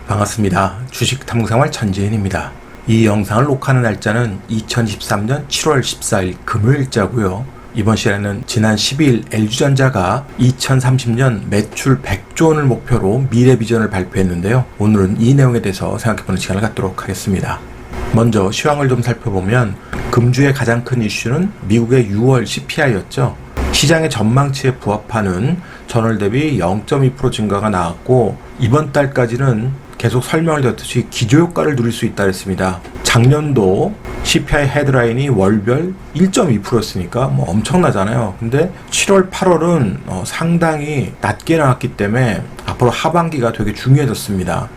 반갑습니다. 주식탐구생활 전지현입니다. 이 영상을 녹화하는 날짜는 2023년 7월 14일 금요일자고요. 이번 시간에는 지난 12일 LG전자가 2030년 매출 100조 원을 목표로 미래 비전을 발표했는데요. 오늘은 이 내용에 대해서 생각해보는 시간을 갖도록 하겠습니다. 먼저 시황을 좀 살펴보면 금주의 가장 큰 이슈는 미국의 6월 CPI였죠. 시장의 전망치에 부합하는 전월 대비 0.2% 증가가 나왔고 이번 달까지는 계속 설명을 드렸듯이 기저효과를 누릴 수 있다 했습니다. 작년도 CPI 헤드라인이 월별 1.2%였으니까 엄청나잖아요. 근데 7월, 8월은 상당히 낮게 나왔기 때문에 앞으로 하반기가 되게 중요해졌습니다.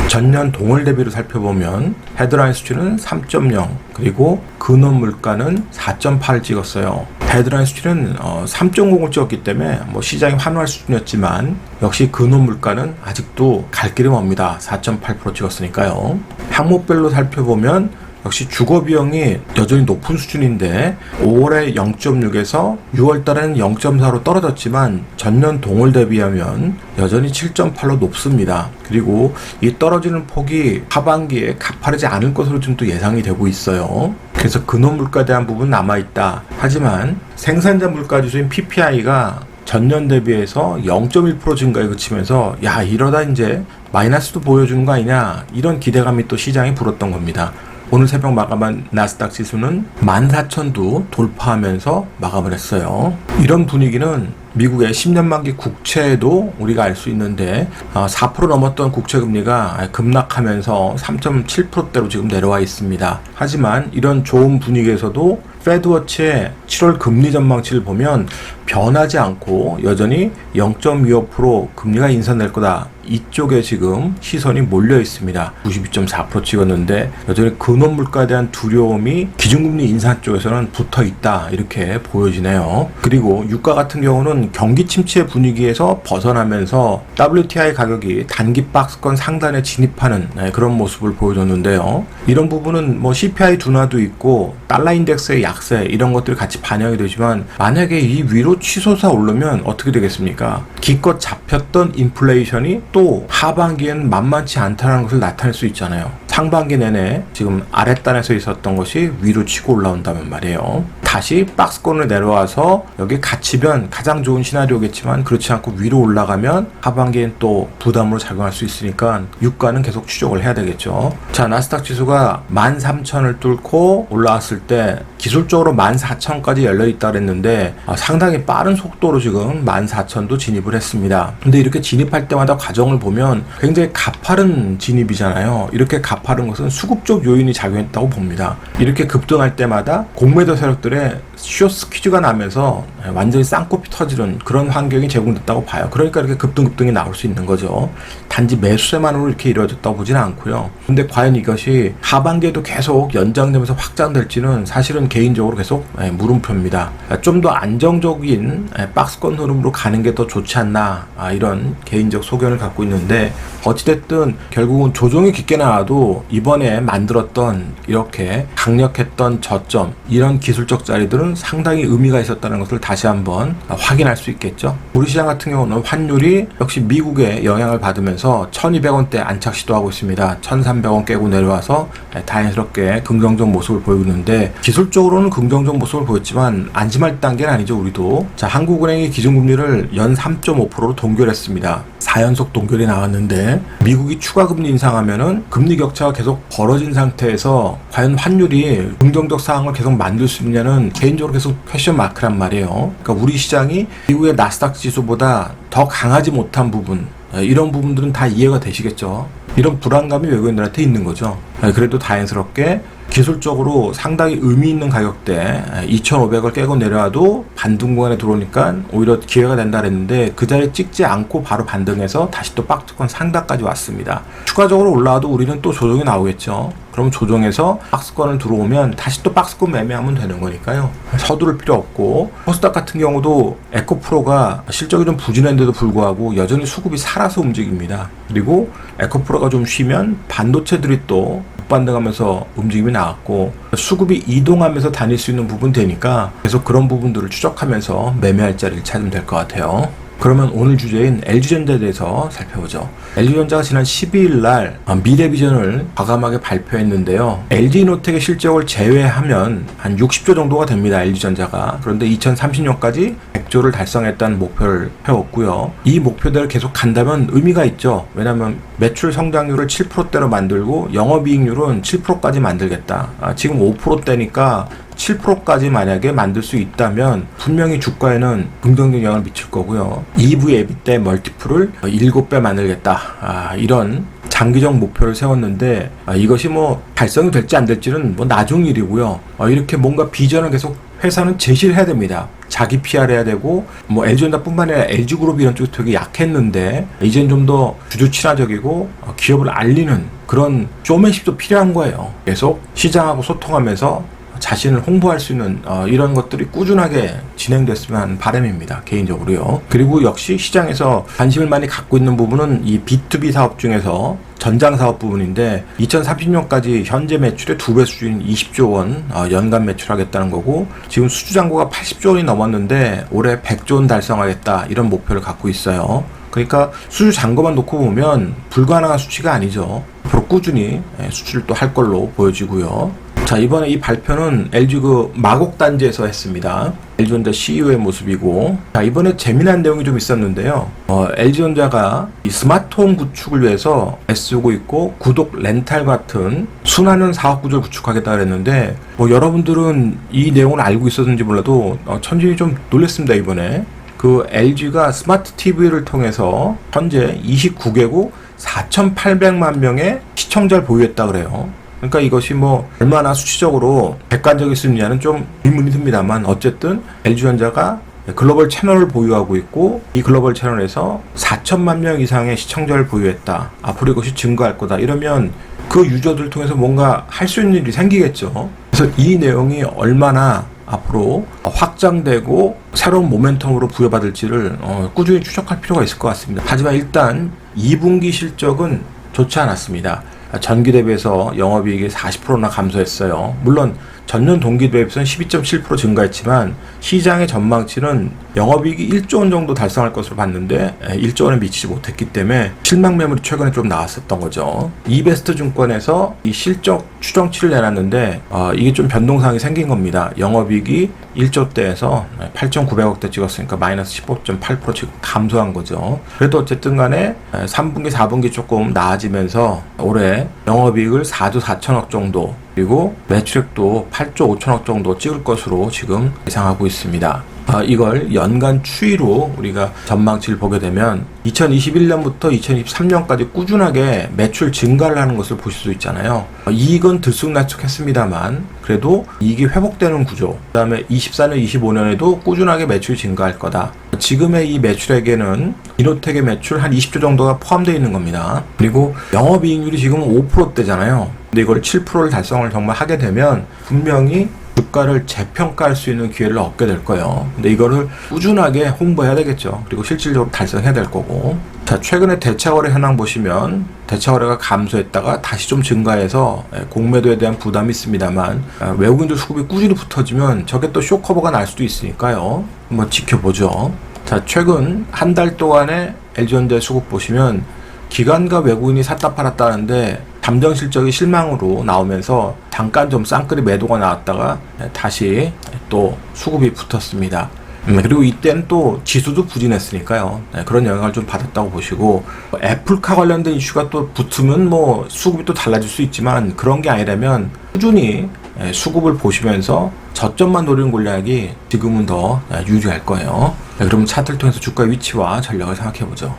전년 동월 대비로 살펴보면 헤드라인 수치는 3.0 그리고 근원 물가는 4.8을 찍었어요. 헤드라인 수치는 3.0을 찍었기 때문에 시장이 환호할 수준이었지만 역시 근원 물가는 아직도 갈 길이 멉니다. 4.8% 찍었으니까요. 항목별로 살펴보면 역시 주거 비용이 여전히 높은 수준인데 5월에 0.6에서 6월 달에는 0.4로 떨어졌지만 전년 동월 대비하면 여전히 7.8로 높습니다. 그리고 이 떨어지는 폭이 하반기에 가파르지 않을 것으로 좀 또 예상이 되고 있어요. 그래서 근원 물가에 대한 부분 남아있다. 하지만 생산자 물가 지수인 PPI가 전년 대비해서 0.1% 증가에 그치면서 이러다 이제 마이너스도 보여주는 거 아니냐 이런 기대감이 또 시장에 불었던 겁니다. 오늘 새벽 마감한 나스닥 지수는 14,000도 돌파하면서 마감을 했어요. 이런 분위기는 미국의 10년 만기 국채에도 우리가 알 수 있는데 4% 넘었던 국채 금리가 급락하면서 3.7%대로 지금 내려와 있습니다. 하지만 이런 좋은 분위기에서도 페드워치의 7월 금리 전망치를 보면 변하지 않고 여전히 0.25% 금리가 인상될 거다. 이쪽에 지금 시선이 몰려 있습니다. 92.4% 찍었는데 여전히 근원 물가에 대한 두려움이 기준금리 인상 쪽에서는 붙어 있다. 이렇게 보여지네요. 그리고 유가 같은 경우는 경기 침체 분위기에서 벗어나면서 WTI 가격이 단기 박스권 상단에 진입하는 그런 모습을 보여줬는데요. 이런 부분은 CPI 둔화도 있고 달러 인덱스의 약세 이런 것들이 같이 반영이 되지만 만약에 이 위로 치솟아 오르면 어떻게 되겠습니까? 기껏 잡혔던 인플레이션이 또 하반기에는 만만치 않다는 것을 나타낼 수 있잖아요. 상반기 내내 지금 아랫단에서 있었던 것이 위로 치고 올라온다면 말이에요. 다시 박스권을 내려와서 여기 갇히면 가장 좋은 시나리오겠지만 그렇지 않고 위로 올라가면 하반기엔 또 부담으로 작용할 수 있으니까 유가는 계속 추적을 해야 되겠죠. 자, 나스닥 지수가 13,000을 뚫고 올라왔을 때 기술적으로 14,000까지 열려있다 그랬는데 상당히 빠른 속도로 지금 14,000도 진입을 했습니다. 근데 이렇게 진입할 때마다 과정을 보면 굉장히 가파른 진입이잖아요. 이렇게 가파른 것은 수급적 요인이 작용했다고 봅니다. 이렇게 급등할 때마다 공매도 세력들의 쇼스 퀴즈가 나면서 완전히 쌍코피 터지는 그런 환경이 제공됐다고 봐요. 그러니까 이렇게 급등이 나올 수 있는 거죠. 단지 매수세만으로 이렇게 이루어졌다고 보지는 않고요. 근데 과연 이것이 하반기에도 계속 연장되면서 확장될지는 사실은 개인적으로 계속 물음표입니다. 좀 더 안정적인 박스권 흐름으로 가는 게 더 좋지 않나 이런 개인적 소견을 갖고 있는데 어찌됐든 결국은 조정이 깊게 나와도 이번에 만들었던 이렇게 강력했던 저점 이런 기술적 자리들은 상당히 의미가 있었다는 것을 다시 한번 확인할 수 있겠죠. 우리 시장 같은 경우는 환율이 역시 미국의 영향을 받으면서 1200원대 안착 시도하고 있습니다. 1300원 깨고 내려와서 다행스럽게 긍정적 모습을 보이는데 기술적으로는 긍정적 모습을 보였지만 안심할 단계는 아니죠. 우리도. 자, 한국은행이 기준금리를 연 3.5%로 동결했습니다. 4연속 동결이 나왔는데 미국이 추가 금리 인상하면은 금리 격차가 계속 벌어진 상태에서 과연 환율이 긍정적 상황을 계속 만들 수 있냐는 개인적으로 계속 퀘션 마크란 말이에요. 그러니까 우리 시장이 미국의 나스닥 지수보다 더 강하지 못한 부분 이런 부분들은 다 이해가 되시겠죠. 이런 불안감이 외국인들한테 있는 거죠. 그래도 다행스럽게 기술적으로 상당히 의미 있는 가격대 2,500을 깨고 내려와도 반등 구간에 들어오니까 오히려 기회가 된다 그랬는데 그 자리에 찍지 않고 바로 반등해서 다시 또 박스권 상단까지 왔습니다. 추가적으로 올라와도 우리는 또 조정이 나오겠죠. 그럼 조정해서 박스권을 들어오면 다시 또 박스권 매매하면 되는 거니까요. 서두를 필요 없고, 코스닥 같은 경우도 에코프로가 실적이 좀 부진한데도 불구하고 여전히 수급이 살아서 움직입니다. 그리고 에코프로가 좀 쉬면 반도체들이 또 반등하면서 움직임이 나왔고, 수급이 이동하면서 다닐 수 있는 부분 되니까 계속 그런 부분들을 추적하면서 매매할 자리를 찾으면 될 것 같아요. 그러면 오늘 주제인 LG전자에 대해서 살펴보죠. LG전자가 지난 12일 날 미래비전을 과감하게 발표했는데요. LG이노텍의 실적을 제외하면 한 60조 정도가 됩니다. LG전자가. 그런데 2030년까지 100조를 달성했다는 목표를 세웠고요. 이 목표대로 계속 간다면 의미가 있죠. 왜냐하면 매출 성장률을 7%대로 만들고 영업이익률은 7%까지 만들겠다. 지금 5%대니까 7%까지 만약에 만들 수 있다면 분명히 주가에는 긍정적 영향을 미칠 거고요. EV EBITDA 멀티플을 7배 만들겠다. 이런 장기적 목표를 세웠는데 이것이 뭐 달성이 될지 안 될지는 뭐 나중 일이고요. 이렇게 뭔가 비전을 계속 회사는 제시를 해야 됩니다. 자기 PR 해야 되고, 뭐 LG전자뿐만 아니라 LG그룹 이런 쪽이 되게 약했는데 이제는 좀 더 주주 친화적이고 기업을 알리는 그런 쇼맨십도 필요한 거예요. 계속 시장하고 소통하면서 자신을 홍보할 수 있는 이런 것들이 꾸준하게 진행됐으면 하는 바람입니다. 개인적으로요. 그리고 역시 시장에서 관심을 많이 갖고 있는 부분은 이 B2B 사업 중에서 전장 사업 부분인데 2030년까지 현재 매출의 2배 수준인 20조 원 연간 매출하겠다는 거고, 지금 수주 잔고가 80조 원이 넘었는데 올해 100조 원 달성하겠다 이런 목표를 갖고 있어요. 그러니까 수주 잔고만 놓고 보면 불가능한 수치가 아니죠. 앞으로 꾸준히 수출을 또 할 걸로 보여지고요. 자, 이번에 이 발표는 LG 마곡단지에서 했습니다. LG전자 CEO의 모습이고, 자, 이번에 재미난 내용이 좀 있었는데요. LG전자가 이 스마트홈 구축을 위해서 애쓰고 있고 구독 렌탈 같은 순환형 사업 구조를 구축하겠다 그랬는데, 여러분들은 이 내용을 알고 있었는지 몰라도 천천히 좀 놀랐습니다. 이번에 그 LG가 스마트 TV를 통해서 현재 29개국 4,800만 명의 시청자를 보유했다 그래요. 그러니까 이것이 뭐 얼마나 수치적으로 객관적일 수 있느냐는 좀 의문이 듭니다만, 어쨌든 LG전자가 글로벌 채널을 보유하고 있고 이 글로벌 채널에서 4천만 명 이상의 시청자를 보유했다. 앞으로 이것이 증가할 거다. 이러면 그 유저들 통해서 뭔가 할 수 있는 일이 생기겠죠. 그래서 이 내용이 얼마나 앞으로 확장되고 새로운 모멘텀으로 부여받을지를 꾸준히 추적할 필요가 있을 것 같습니다. 하지만 일단 2분기 실적은 좋지 않았습니다. 전기 대비해서 영업이익이 40%나 감소했어요. 물론 전년 동기 대비해서는 12.7% 증가했지만 시장의 전망치는 영업이익이 1조 원 정도 달성할 것으로 봤는데 1조 원에 미치지 못했기 때문에 실망 매물이 최근에 좀 나왔었던 거죠. 이베스트 증권에서 이 실적 추정치를 내놨는데 이게 좀 변동사항이 생긴 겁니다. 영업이익이 1조대에서 8,900억대 찍었으니까 마이너스 15.8% 지금 감소한 거죠. 그래도 어쨌든 간에 3분기, 4분기 조금 나아지면서 올해 영업이익을 4조 4천억 정도, 그리고 매출액도 8조 5천억 정도 찍을 것으로 지금 예상하고 있습니다. 이걸 연간 추이로 우리가 전망치를 보게 되면 2021년부터 2023년까지 꾸준하게 매출 증가를 하는 것을 보실 수 있잖아요. 이익은 들쑥날쑥했습니다만 그래도 이익이 회복되는 구조, 그 다음에 24년, 25년에도 꾸준하게 매출이 증가할 거다. 지금의 이 매출액에는 이노텍의 매출 한 20조 정도가 포함되어 있는 겁니다. 그리고 영업이익률이 지금 5%대잖아요. 근데 이걸 7%를 달성을 정말 하게 되면 분명히 주가를 재평가할 수 있는 기회를 얻게 될 거예요. 근데 이거를 꾸준하게 홍보해야 되겠죠. 그리고 실질적으로 달성해야 될 거고. 자, 최근에 대차거래 현황 보시면 대차거래가 감소했다가 다시 좀 증가해서 공매도에 대한 부담이 있습니다만 외국인들 수급이 꾸준히 붙어지면 저게 또 쇼커버가 날 수도 있으니까요. 한번 지켜보죠. 자, 최근 한 달 동안의 LG전자 수급 보시면 기관과 외국인이 샀다 팔았다 하는데 잠정 실적이 실망으로 나오면서 잠깐 좀 쌍끌이 매도가 나왔다가 다시 또 수급이 붙었습니다. 그리고 이때는 또 지수도 부진했으니까요. 그런 영향을 좀 받았다고 보시고, 애플카 관련된 이슈가 또 붙으면 뭐 수급이 또 달라질 수 있지만 그런 게 아니라면 꾸준히 수급을 보시면서 저점만 노리는 전략이 지금은 더 유리할 거예요. 그럼 차트를 통해서 주가의 위치와 전략을 생각해보죠.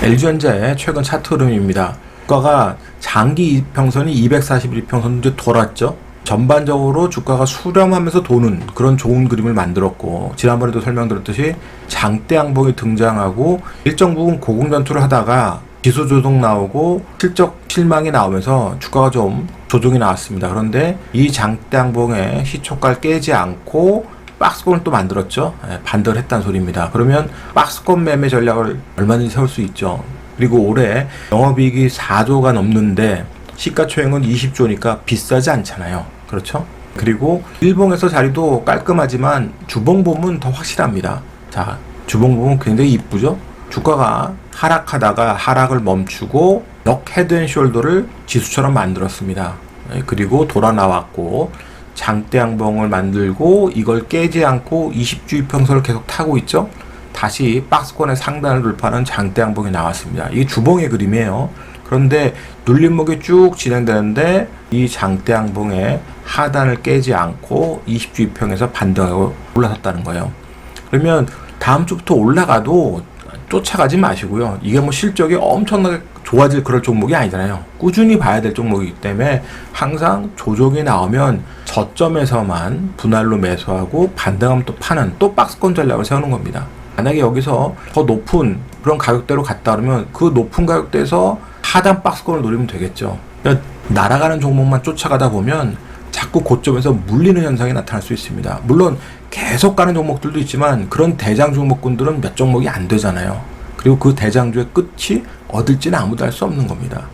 LG전자의 최근 차트 흐름입니다. 주가가 장기 이평선이 241 이평선 이제 돌았죠. 전반적으로 주가가 수렴하면서 도는 그런 좋은 그림을 만들었고, 지난번에도 설명드렸듯이 장대 양봉이 등장하고 일정 부분 고공전투를 하다가 지수 조정 나오고 실적 실망이 나오면서 주가가 좀 조정이 나왔습니다. 그런데 이 장대양봉의 시초가를 깨지 않고 박스권을 또 만들었죠. 반등을 했다는 소리입니다. 그러면 박스권 매매 전략을 얼마든지 세울 수 있죠. 그리고 올해 영업이익이 4조가 넘는데 시가총액은 20조니까 비싸지 않잖아요. 그렇죠? 그리고 일봉에서 자리도 깔끔하지만 주봉봉은 더 확실합니다. 자, 주봉봉은 굉장히 이쁘죠? 주가가 하락하다가 하락을 멈추고 역 헤드앤숄더를 지수처럼 만들었습니다. 그리고 돌아 나왔고 장대양봉을 만들고 이걸 깨지 않고 20주 이평선을 계속 타고 있죠. 다시 박스권의 상단을 돌파하는 장대양봉이 나왔습니다. 이게 주봉의 그림이에요. 그런데 눌림목이 쭉 진행되는데 이 장대양봉의 하단을 깨지 않고 20주 이평에서 반등하고 올라섰다는 거예요. 그러면 다음 주부터 올라가도 쫓아가지 마시고요. 이게 뭐 실적이 엄청나게 좋아질 그럴 종목이 아니잖아요. 꾸준히 봐야 될 종목이기 때문에 항상 조정이 나오면 저점에서만 분할로 매수하고 반등하면 또 파는 또 박스권 전략을 세우는 겁니다. 만약에 여기서 더 높은 그런 가격대로 갔다 그러면 그 높은 가격대에서 하단 박스권을 노리면 되겠죠. 그러니까 날아가는 종목만 쫓아가다 보면 자꾸 고점에서 물리는 현상이 나타날 수 있습니다. 물론 계속 가는 종목들도 있지만 그런 대장 종목군들은 몇 종목이 안 되잖아요. 그리고 그 대장주의 끝이 어딜지는 아무도 알 수 없는 겁니다.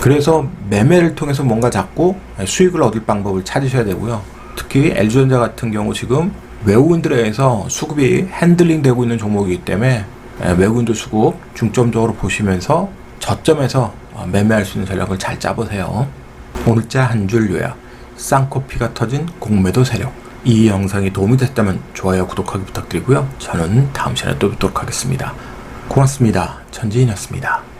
그래서 매매를 통해서 뭔가 자꾸 수익을 얻을 방법을 찾으셔야 되고요. 특히 LG전자 같은 경우 지금 외국인들에 의해서 수급이 핸들링 되고 있는 종목이기 때문에 외국인들 수급 중점적으로 보시면서 저점에서 매매할 수 있는 전략을 잘 짜보세요. 오늘자 한 줄 요약. 쌍코피가 터진 공매도 세력. 이 영상이 도움이 됐다면 좋아요, 구독하기 부탁드리고요. 저는 다음 시간에 또 뵙도록 하겠습니다. 고맙습니다. 전지인이었습니다.